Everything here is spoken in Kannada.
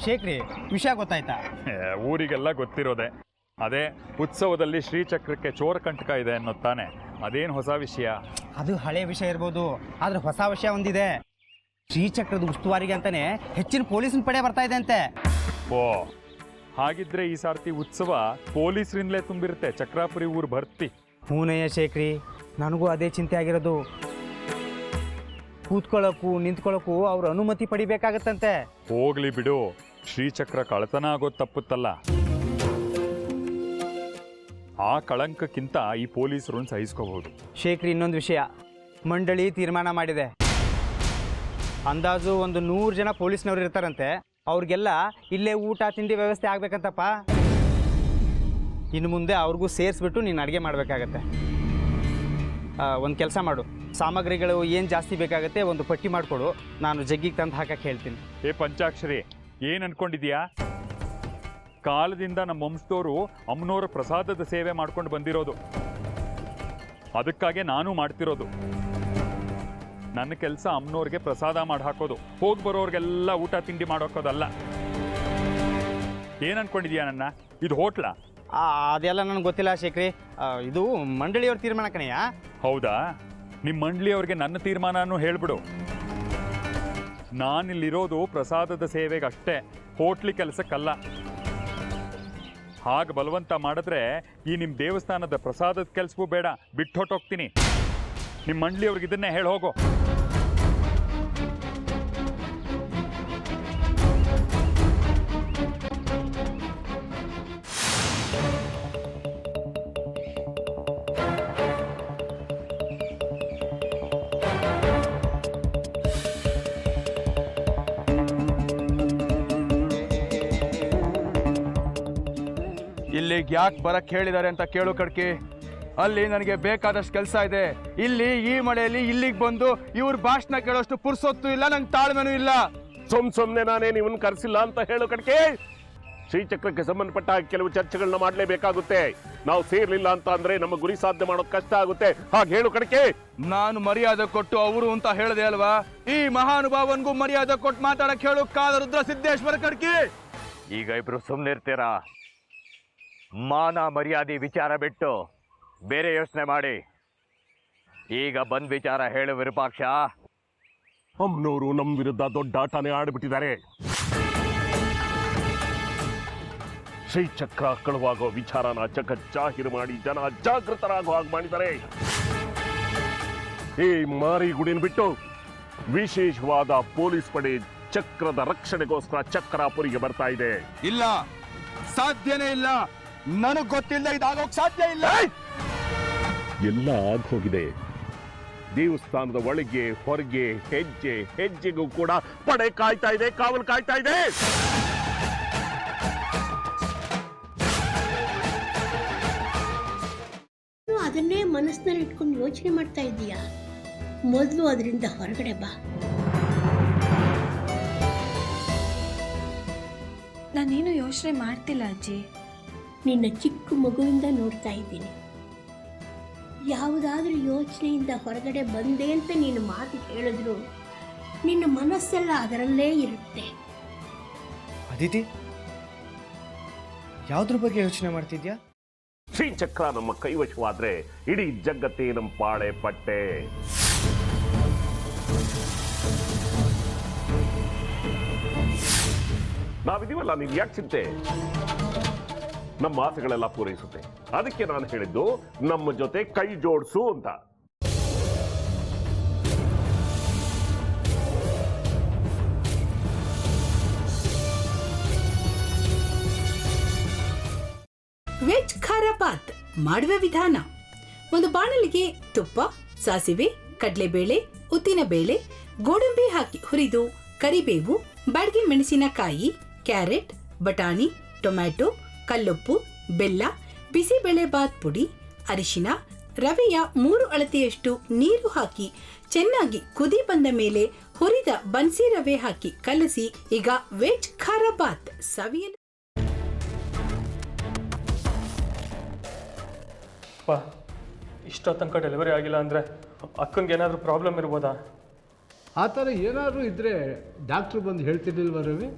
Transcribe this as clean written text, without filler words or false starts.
ಶೇಖ್ರಿ, ವಿಷಯ ಗೊತ್ತಾಯ್ತಾ? ಊರಿಗೆಲ್ಲ ಗೊತ್ತಿರೋದೆ. ಅದೇ ಉತ್ಸವದಲ್ಲಿ ಶ್ರೀಚಕ್ರಕ್ಕೆ ಚೋರ ಕಂಟಕ ಇದೆ ಅನ್ನೋ ತಾನೆ. ಅದೇನು ಹೊಸ ವಿಷಯ? ಅದು ಹಳೆ ವಿಷಯ ಇರ್ಬೋದು, ಆದ್ರೆ ಹೊಸ ವಿಷಯ ಒಂದಿದೆ. ಶ್ರೀಚಕ್ರದ ಉಸ್ತುವಾರಿಗೆ ಅಂತಾನೆ ಹೆಚ್ಚಿನ ಪೊಲೀಸಿನ ಪಡೆ ಬರ್ತಾ ಇದೆ ಅಂತೆ. ಓ, ಹಾಗಿದ್ರೆ ಈ ಸಾರ್ತಿ ಉತ್ಸವ ಪೊಲೀಸರಿಂದಲೇ ತುಂಬಿರುತ್ತೆ. ಚಕ್ರಾಪುರಿ ಊರು ಭರ್ತಿ. ಹೂನಯ್ಯ ಶೇಖ್ರಿ, ನನಗೂ ಅದೇ ಚಿಂತೆ ಆಗಿರೋದು. ಕೂತ್ಕೊಳ್ಳೋಕ್ಕೂ ನಿಂತ್ಕೊಳ್ಳೋಕ್ಕೂ ಅವ್ರ ಅನುಮತಿ ಪಡಿಬೇಕಾಗತ್ತಂತೆ. ಹೋಗ್ಲಿ ಬಿಡು, ಶ್ರೀಚಕ್ರ ಕಳತನ ಆಗೋದು ತಪ್ಪುತ್ತಲ್ಲ. ಆ ಕಳಂಕಕ್ಕಿಂತ ಈ ಪೊಲೀಸರನ್ನು ಸಹಿಸ್ಕೋಬಹುದು. ಶೇಖ್ರಿ, ಇನ್ನೊಂದು ವಿಷಯ, ಮಂಡಳಿ ತೀರ್ಮಾನ ಮಾಡಿದೆ. ಅಂದಾಜು ಒಂದು 100 ಜನ ಪೊಲೀಸ್ನವ್ರು ಇರ್ತಾರಂತೆ. ಅವ್ರಿಗೆಲ್ಲ ಇಲ್ಲೇ ಊಟ ತಿಂಡಿ ವ್ಯವಸ್ಥೆ ಆಗ್ಬೇಕಂತಪ್ಪ. ಇನ್ನು ಮುಂದೆ ಅವ್ರಿಗೂ ಸೇರಿಸ್ಬಿಟ್ಟು ನೀನು ಅಡುಗೆ ಮಾಡಬೇಕಾಗತ್ತೆ. ಒಂದು ಕೆಲಸ ಮಾಡು, ಸಾಮಗ್ರಿಗಳು ಏನು ಜಾಸ್ತಿ ಬೇಕಾಗತ್ತೆ ಒಂದು ಪಟ್ಟಿ ಮಾಡಿಕೊಡು, ನಾನು ಜಗ್ಗಿಗೆ ತಂದು ಹಾಕಕ್ಕೆ ಹೇಳ್ತೀನಿ. ಏ ಪಂಚಾಕ್ಷರಿ, ಏನು ಅನ್ಕೊಂಡಿದ್ಯಾ? ಕಾಲದಿಂದ ನಮ್ಮ ವಂಶದವರು ಅಮ್ಮನವರ ಪ್ರಸಾದದ ಸೇವೆ ಮಾಡ್ಕೊಂಡು ಬಂದಿರೋದು. ಅದಕ್ಕಾಗೆ ನಾನು ಮಾಡ್ತಿರೋದು. ನನ್ನ ಕೆಲಸ ಅಮ್ಮನವ್ರಿಗೆ ಪ್ರಸಾದ ಮಾಡಿ ಹಾಕೋದು, ಹೋಗಿ ಬರೋರಿಗೆಲ್ಲ ಊಟ ತಿಂಡಿ ಮಾಡೋಕೋದಲ್ಲ. ಏನು ಅನ್ಕೊಂಡಿದ್ಯಾ ನನ್ನ? ಇದು ಹೋಟ್ಲಾ? ಅದೆಲ್ಲ ನನಗೆ ಗೊತ್ತಿಲ್ಲ ಶೇಖ್ರಿ, ಇದು ಮಂಡಳಿಯವ್ರ ತೀರ್ಮಾನ ಕಣೆಯಾ. ಹೌದಾ? ನಿಮ್ಮ ಮಂಡಳಿಯವ್ರಿಗೆ ನನ್ನ ತೀರ್ಮಾನನೂ ಹೇಳ್ಬಿಡು. ನಾನಿಲ್ಲಿರೋದು ಪ್ರಸಾದದ ಸೇವೆಗೆ ಅಷ್ಟೇ, ಹೋಟ್ಲಿ ಕೆಲಸಕ್ಕಲ್ಲ. ಹಾಗೆ ಬಲವಂತ ಮಾಡಿದ್ರೆ ಈ ನಿಮ್ಮ ದೇವಸ್ಥಾನದ ಪ್ರಸಾದದ ಕೆಲಸವೂ ಬೇಡ, ಬಿಟ್ಟು ಹೊಟ್ಟೋಗ್ತೀನಿ. ನಿಮ್ಮ ಮಂಡಳಿಯವ್ರಿಗೆ ಇದನ್ನೇ ಹೇಳಿ ಹೋಗೋ. ಇಲ್ಲಿಗೆ ಯಾಕೆ ಬರಕ್ಕೆ ಹೇಳಿದ್ದಾರೆ ಅಂತ ಕೇಳು ಕಡ್ಕಿ. ಅಲ್ಲಿ ನನಗೆ ಬೇಕಾದಷ್ಟು ಕೆಲಸ ಇದೆ. ಇಲ್ಲಿ ಈ ಮಳೆಯಲ್ಲಿ ಇಲ್ಲಿಗೆ ಬಂದು ಇವ್ರ ಭಾಷಣ ಕೇಳೋಷ್ಟು ಪುರ್ಸೊತ್ತು ಇಲ್ಲ, ನಂಗೆ ತಾಳ್ಮೆನೂ ಇಲ್ಲ. ಸುಮ್ನೆ ನಾನೇ ಇವನ್ ಕರೆಸಿಲ್ಲ ಅಂತ ಹೇಳು ಕಡ್ಕೆ. ಶ್ರೀಚಕ್ರಕ್ಕೆ ಸಂಬಂಧಪಟ್ಟ ಕೆಲವು ಚರ್ಚೆಗಳನ್ನ ಮಾಡಲೇಬೇಕಾಗುತ್ತೆ. ನಾವು ಸೇರ್ಲಿಲ್ಲ ಅಂತ ಅಂದ್ರೆ ನಮ್ಮ ಗುರಿ ಸಾಧನೆ ಮಾಡೋದು ಕಷ್ಟ ಆಗುತ್ತೆ. ಹಾಗೆ ಹೇಳು ಕಡ್ಕೆ. ನಾನು ಮರ್ಯಾದೆ ಕೊಟ್ಟು ಅವರು ಅಂತ ಹೇಳಿದೆ ಅಲ್ವಾ? ಈ ಮಹಾನುಭಾವನ್ಗೂ ಮರ್ಯಾದೆ ಕೊಟ್ಟು ಮಾತಾಡಕ್ ಹೇಳು ಕಾದ ರುದ್ರ ಸಿದ್ದೇಶ್ವರ ಕಡ್ಕಿ. ಈಗ ಇಬ್ರು ಸುಮ್ಮನೆ ಇರ್ತೀರಾ? ಮಾನ ಮರ್ಯಾದೆ ವಿಚಾರ ಬಿಟ್ಟು ಬೇರೆ ಯೋಚನೆ ಮಾಡಿ. ಈಗ ಬಂದ್ ವಿಚಾರ ಹೇಳು ವಿರೂಪಾಕ್ಷ. ಅಮ್ಮನವರು ನಮ್ಮ ವಿರುದ್ಧ ದೊಡ್ಡ ಆಟನೇ ಆಡ್ಬಿಟ್ಟಿದ್ದಾರೆ. ಶ್ರೀಚಕ್ರ ಕಳುವಾಗೋ ವಿಚಾರನ ಜಗಜ್ಜಾಹೀರು ಮಾಡಿ ಜನ ಜಾಗೃತರಾಗೋ ಹಾಗೆ ಮಾಡಿದ್ದಾರೆ. ಈ ಮಾರಿಗುಡಿನ ಬಿಟ್ಟು ವಿಶೇಷವಾದ ಪೊಲೀಸ್ ಪಡೆ ಚಕ್ರದ ರಕ್ಷಣೆಗೋಸ್ಕರ ಚಕ್ರಾಪುರಿಗೆ ಬರ್ತಾ ಇದೆ. ಇಲ್ಲ, ಸಾಧ್ಯನೇ ಇಲ್ಲ. ನನಗ್ ಗೊತ್ತಿಲ್ಲ, ಇದಾಗೋಕ್ ಸಾಧ್ಯ ಇಲ್ಲ. ಎಲ್ಲ ಆಗೋಗಿದೆ. ದೇವಸ್ಥಾನದ ಒಳಗೆ ಹೊರಗೆ ಹೆಜ್ಜೆ ಹೆಜ್ಜೆಗೂ ಕೂಡ ಪಡೆ ಕಾಯ್ತಾ ಇದೆ, ಕಾವಲು ಕಾಯ್ತಾ ಇದೆ. ಅದನ್ನೇ ಮನಸ್ಸಿನಲ್ಲಿ ಇಟ್ಕೊಂಡು ಯೋಚನೆ ಮಾಡ್ತಾ ಇದ್ದೀಯಾ? ಮೊದಲು ಅದರಿಂದ ಹೊರಗಡೆ ಬಾ. ನಾನೇನು ಯೋಚನೆ ಮಾಡ್ತಿಲ್ಲ ಅಜ್ಜಿ. ನಿನ್ನ ಚಿಕ್ಕ ಮಗುವಿಂದ ನೋಡ್ತಾ ಇದ್ದೀನಿ. ಯಾವುದಾದ್ರೂ ಯೋಚನೆಯಿಂದ ಹೊರಗಡೆ ಬಂದೆ ಅಂತ ನೀನು ಮಾತು ಹೇಳಿದ್ರು ನಿನ್ನ ಮನಸ್ಸೆಲ್ಲ ಅದರಲ್ಲೇ ಇರುತ್ತೆ. ಅದಿತಿ, ಯಾವುದ್ರ ಬಗ್ಗೆ ಯೋಚನೆ ಮಾಡ್ತಿದ್ಯಾ? ಶ್ರೀಚಕ್ರ ನಮ್ಮ ಕೈವಶವಾದ್ರೆ ಇಡೀ ಜಗತ್ತೇ ನಮ್ಮ ಪಾಳೆ ಪಟ್ಟೆ. ನಾವಿದೀವಲ್ಲ, ನೀನ್ ಯಾಕೆ ಚಿಂತೆ? ನಮ್ಮ ಆಸೆಗಳೆಲ್ಲ ಪೂರೈಸುತ್ತೆ. ಅದಕ್ಕೆ ನಾನು ಹೇಳಿದ್ದು ನಮ್ಮ ಜೊತೆ ಕೈ ಜೋಡಿಸು ಅಂತ. ವೆಜ್ ಖಾರ ಬಾತ್ ಮಾಡುವ ವಿಧಾನ: ಒಂದು ಬಾಣಲಿಗೆ ತುಪ್ಪ, ಸಾಸಿವೆ, ಕಡಲೆಬೇಳೆ, ಉದ್ದಿನಬೇಳೆ, ಗೋಡಂಬಿ ಹಾಕಿ ಹುರಿದು ಕರಿಬೇವು, ಬಾಡಿಗೆ ಮೆಣಸಿನಕಾಯಿ, ಕ್ಯಾರೆಟ್, ಬಟಾಣಿ, ಟೊಮ್ಯಾಟೊ, ಕಲ್ಲುಪ್ಪು, ಬೆಲ್ಲ, ಬಿಸಿಬೇಳೆ ಬಾತ್ ಪುಡಿ, ಅರಿಶಿನ, ರವೆಯ 3 ಅಳತೆಯಷ್ಟು ನೀರು ಹಾಕಿ ಚೆನ್ನಾಗಿ ಕುದಿ ಬಂದ ಮೇಲೆ ಹುರಿದ ಬನ್ಸಿ ರವೆ ಹಾಕಿ ಕಲಸಿ. ಈಗ ವೆಜ್ ಖಾರ ಬಾತ್ ಸವಿಯಲು. ಇಷ್ಟೋ ತನಕ ಡೆಲಿವರಿ ಆಗಿಲ್ಲ ಅಂದರೆ ಅಕ್ಕಂಗೆ ಏನಾದರೂ ಪ್ರಾಬ್ಲಮ್ ಇರ್ಬೋದಾ? ಆ ಥರ ಏನಾದರೂ ಇದ್ದರೆ ಡಾಕ್ಟ್ರು ಬಂದು ಹೇಳ್ತಿರ್ಲಿಲ್ವ ರವಿ?